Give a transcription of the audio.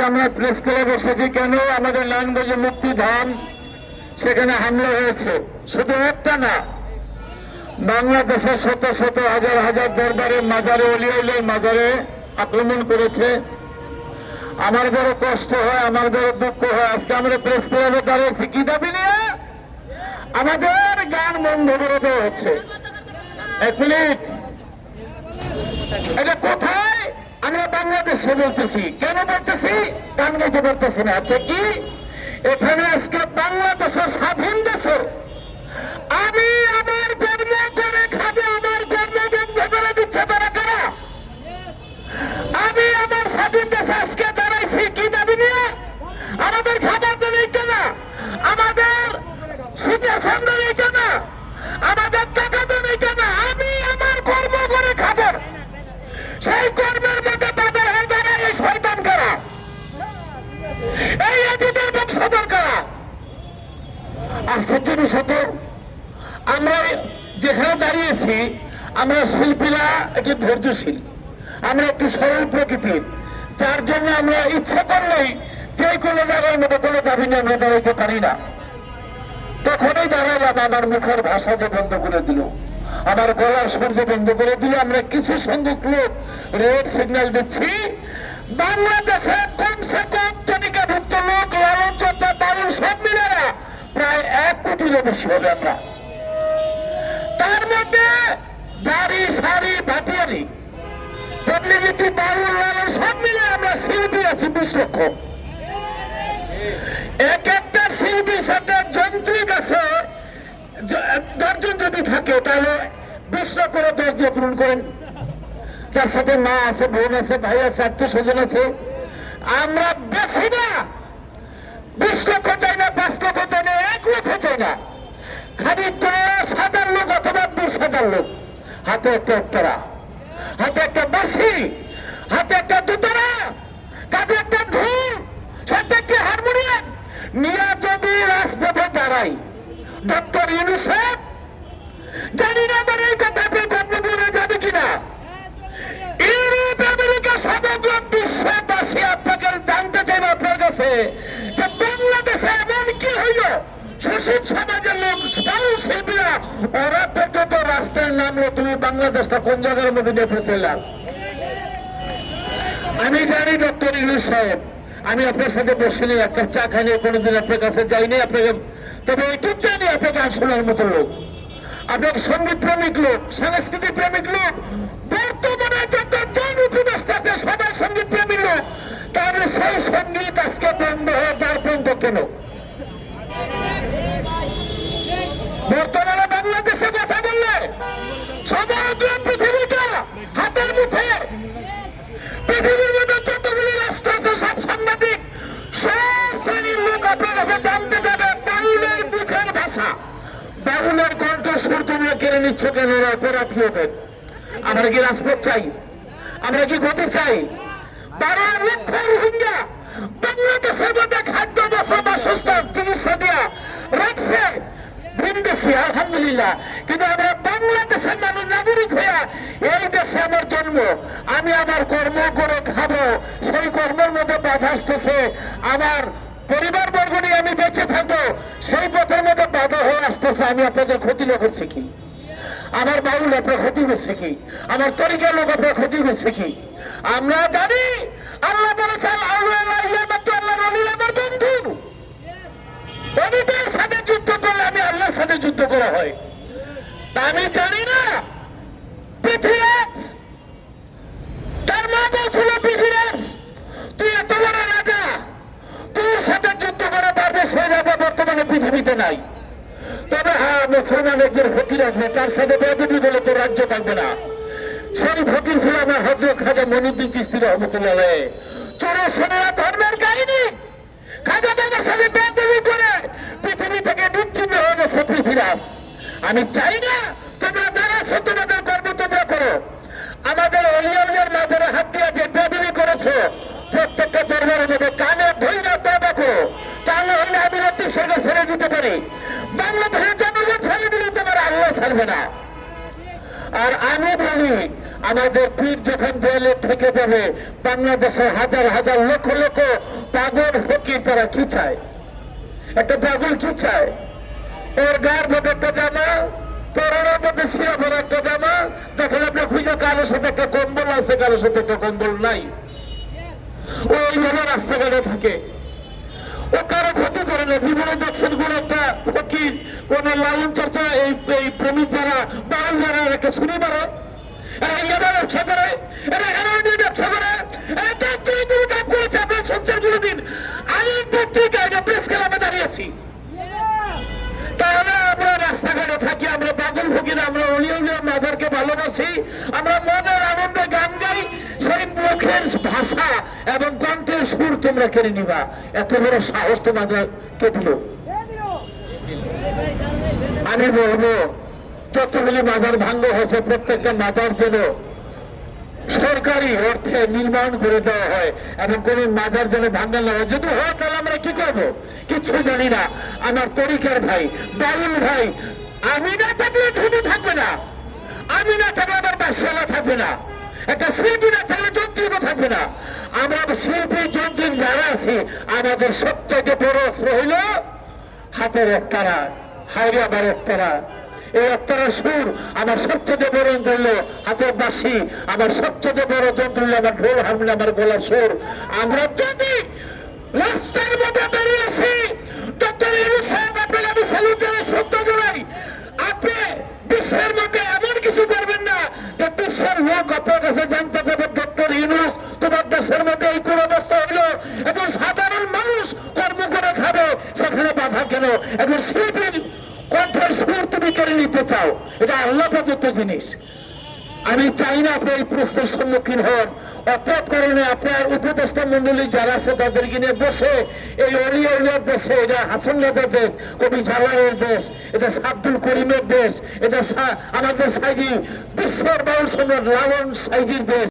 আমরা প্রেস ক্লাবে এসেছি কেন? আমাদের নারায়ণগঞ্জে মুক্তিধাম, সেখানে হামলা হয়েছে। শুধু একটা না, বাংলাদেশের শত শত হাজার হাজার দরবারে মাজারে অলিয়াউলের মাজারে আক্রমণ করেছে। আমার বড় কষ্ট হয়, আমার বড় দুঃখ হয়। আজকে আমরা প্রেস ক্লাবে দাঁড়িয়েছি কি দাবি নিয়ে? আমাদের গান বন্ধ করে দেওয়া হচ্ছে। এক মিনিট, এটা কোথায়? আমরা বাংলাদেশে বলতেছি। কেন বলতেছি? গান গাইতে পারতেছি না। আচ্ছা কি এখানে আজকে বাংলাদেশের স্বাধীন দেশে আমি আমার কর্ম করে খাবে, আমার কর্ম বন্ধ করে দিচ্ছে তারা কারা? আমি আমার স্বাধীন দেশে আজকে দাঁড়াইছি কি দাবি নিয়ে? আমাদের খাবার তো নেই কেনা, আমাদের সুবিধা সামনে নেই কেনা, আমাদের টাকা তো নেই কেনা। আমি আমার কর্ম করে খাবো, সেই কর্মের মধ্যে তাদের হয়ে দাঁড়ায় এই শয়তান কারা, এই এজিদের বংশধর কারা? আশ্চর্য বিষয়, আমরা যেখানে দাঁড়িয়েছি আমরা শিল্পীরা একটু ধৈর্যশীল, আমরা একটু সরল প্রকৃতির, যার জন্য আমরা ইচ্ছা করলেই যে কোনো জায়গার মধ্যে কোনো দাবি নিয়ে আমরা দাঁড়াইতে পারি না। তখনই দাঁড়ালাম, আমার মুখের ভাষা যে বন্ধ করে দিল, আমার গলার সুর যে বন্ধ করে দিল। আমরা কিছু সংখ্যক লোক রেড সিগন্যাল দিচ্ছি। বাংলাদেশে কমসে কম তালিকাভুক্ত লোক লালন চর্চা দারুণ সব মিলে প্রায় 1 কোটিরও বেশি হবে। আমরা তার মধ্যে দাড়ি সারি ভাটিয়ারি পল্লীগীতি বাউল লালন সব মিলে আমরা শিল্পী আছি 20 লক্ষ। এক একটা শিল্পীর সাথে যন্ত্রিক আছে 10 জন যদি থাকে তাহলে 20 লক্ষ করে 10 দিয়ে পূরণ করেন। তার সাথে মা আছে, বোন আছে, ভাই আছে, আত্মীয় স্বজন আছে। আমরা বেশি না, 20 লক্ষ চাই না, 5 লক্ষ চাই না, 1 লক্ষ চাই না। খালি 10,000 লোক অথবা 20,000 লোক, হাতে একটা একতারা, হাতে একটা বাঁশি, হাতে একটা দুতারা, কাঁধে একটা ঢোল, সাথে একটা হারমোনিয়াম নিয়ে যদি রাজপথে দাঁড়াই, ডক্টর ইউনুসেফ জানি না আমার এই কথা আপনি গর্ব করে যাবে কিনা। ইউরোপ আমেরিকা সমগ্র বিশ্ববাসী আপনাকে জানতে চাইবে আপনার কাছে যে বাংলাদেশে এমন কি হইল, সুশীল সমাজের লোক বাউল শিল্পীরা ওরা পর্যন্ত রাস্তায় নামলো, তুমি বাংলাদেশটা কোন জায়গার মধ্যে নিয়ে ফেসেছিলাম। আমি জানি ডক্টর ইউনুস সাহেব, আমি আপনার সাথে বসিনি, একটা চা খাইনি, কোনোদিন আপনার কাছে যাইনি আপনাকে, তবে এইটুক জানি আপনাকে গান শোনার মতো লোক, আপনার সঙ্গীত প্রেমিক লোক, সাংস্কৃতিক প্রেমিক লোক। বর্তমানে যত জন উপদেষ্টা আছে সবাই সঙ্গীত প্রেমী লোক, তাহলে সেই সঙ্গীত আজকে বন্ধ হয়ে দ্বার পর্যন্ত কেন? বর্তমানে বাংলাদেশে কথা বললে সমগ্র পৃথিবীটা হাতের মুঠে, পৃথিবীর মধ্যে যতগুলি রাষ্ট্র আছে সব সাংবাদিক, সব শ্রেণীর লোক আপনার কাছে জানতে যাবে বাউলের মুখের ভাষা, বাউলের কণ্ঠস্বর তুমি কেড়ে নিচ্ছ কেন? অপরাধ কি হবে? আমরা কি রাজপথ চাই? আমরা কি গতি চাই? 12 লক্ষ রোহিঙ্গা বাংলাদেশের মধ্যে খাদ্য, বাসস্থান, চিকিৎসা দেওয়া রাখছে ভিনদেশি, আলহামদুলিল্লাহ। কিন্তু আমরা বাংলাদেশের মানুষ, নাগরিক হইয়া এই দেশে আমার জন্ম, আমি আমার কর্ম করে খাবো, সেই কর্মের মধ্যে বাধা আসতেছে। আমার পরিবার বর্গ নিয়ে আমি বেঁচে থাকবো, সেই পথের মধ্যে বাধা হয়ে আসতেছে। আমি আপনাদের ক্ষতি করছি কি? আমার বাউল আপনার ক্ষতি করছে কি? আমার তরিকার লোক আপনার ক্ষতি করছে কি? আমরা জানি আল্লাহ বলেছেন আল্লাহর বন্ধু, অনিদের সাথে যুদ্ধ করলে আমি আল্লাহর সাথে যুদ্ধ করা হয়। তা আমি জানি না পৃথিবীরাজ, তার মা বলছিল পৃথিবীরাজ তুই এত বড় রাজা, তোর সাথে যুদ্ধ করে পারবে, সেই রাজা বর্তমানে পৃথিবীতে নাই। তবে হ্যাঁ, মুসলমান একজন ফকির আসবে, তার সাথে বেয়াদবি বলে তো রাজ্য থাকবে না। সেই ফকির ছিল আমার হযরত খাজা মঈনুদ্দিন চিশতি রাহমাতুল্লাহ আলাইহি। চোরা সোনা ধর্মের কাহিনী, খাজা বাবার সাথে বেয়াদবি করে পৃথিবী থেকে বিচ্ছিন্ন হয়ে গেছে পৃথিবীরাজ। আমি চাই না তোমরা যারা আছো তোমাদের কর্ম তোমরা করো। আমাদের অলিয়াউলিয়ার মাঝে হাত দিয়ে যে বেয়াদবি করেছো, প্রত্যেকটা দরবারের মধ্যে কানে ধরে না তওবা করো, তাহলে হলে আমি লতিফ সরকার ছেড়ে দিতে পারি। বাংলাদেশের জনগণ ছেড়ে দিলে তোমার আল্লাহ ছাড়বে না। আর আমি বলি আমাদের পীর যখন দেয়ালে থেকে যাবে, বাংলাদেশের হাজার হাজার লক্ষ লক্ষ পাগল ফকির তারা কি চায়? একটা পাগল কি চায়? ওর গায়ের মধ্যে একটা জামা, পরনের মধ্যে ছিঁড়া ভরা একটা জামা, দেখেন আপনি খুঁজে কারোর সাথে একটা কম্বল আছে, কারোর সাথে একটা কম্বল নাই। ও এইভাবে রাস্তাঘাটে থাকে, ও কারো ক্ষতি করে না। জীবনে দেখছেন কোন একটা ফকির, কোন লালন চর্চা এই প্রেমিক যারা বাউল যারা একটা শুনে মারে, এরা ইয়াবা ব্যবসা করে, এরা হেরোইনের ব্যবসা করে, এরা ডাক্তারি কোনো কাজ করেছে। আপনার সঞ্চার কোনোদিন আমি পত্রিকায় এটা প্রেস ক্লাবে দাঁড়িয়েছি। তাহলে আমরা রাস্তাঘাটে থাকি, আমরা পাগল ফকির, আমরা অলিয়া মাজারকে ভালোবাসি, আমরা মনের আনন্দে গান গাই, সেই মুখের ভাষা এবং কণ্ঠের সুর তোমরা কেড়ে নিবা। এত বড় সাহস তোমাদের কে দিল? আমি বলবো যতগুলি মাজার ভাঙ্গ হয়েছে প্রত্যেকটা মাজার যেন সরকারি অর্থে নির্মাণ করে দেওয়া হয় এবং কোন মাজার যেন ভাঙ্গা না হয়। যদি হয় তাহলে আমরা কি করবো কিচ্ছু জানি না। আমার তরিকার ভাই, বাউল ভাই, আমি না থাকলে ধনী থাকবে না, আমি না থাকলে আমার বাসিয়ালা থাকবে না, একটা শিল্পী না থাকলে যন্ত্রীও থাকবে না। আমরা শিল্পী যন্ত্রী যারা আছি, আমাদের সবচেয়ে বড় অস্ত্র হইল হাতের একতারা, হাইরে আবার একতারা। এই একতারা সুর আমার সবচেয়ে বড় যন্ত্র হলো হাতের বাঁশি, আমার সবচেয়ে বড় যন্ত্র হলো আমার ঢোল হারমোনিয়াম, আমার গলার সুর। আমরা যদি রাস্তার মধ্যে বেরিয়ে আসি, ডক্টর ইউনূস সাহেব আপনাকে আমি স্যালুট জানাই, শ্রদ্ধা জানাই। আপনি বিশ্বের মধ্যে এমন কিছু করবেন না যে বিশ্বের লোক আপনার কাছে জানতে যাবে ডক্টর ইউনূস তোমার দেশের মধ্যে এই কোন অবস্থা হইলো, এখন সাধারণ মানুষ কর্ম করে খাবে, সেখানে বাধা কেন? এখন শিল্পীর কণ্ঠের সুর তুমি কেড়ে নিতে চাও, এটা আল্লাহ প্রদত্ত জিনিস। আমি চাই না আপনি এই প্রশ্নের সম্মুখীন হন। অর্থাৎ কারণে আপনার উপদেষ্টা মন্ডলী যারা আছে তাদেরকে নিয়ে বসে এই অলিয়ার দেশে, এটা হাসান রাজার দেশ, কবি জালালের দেশ, এটা আব্দুল করিমের দেশ, এটা আমাদের সাইজি বিশ্বের বাউল সম্রাট লালন সাইজির দেশ।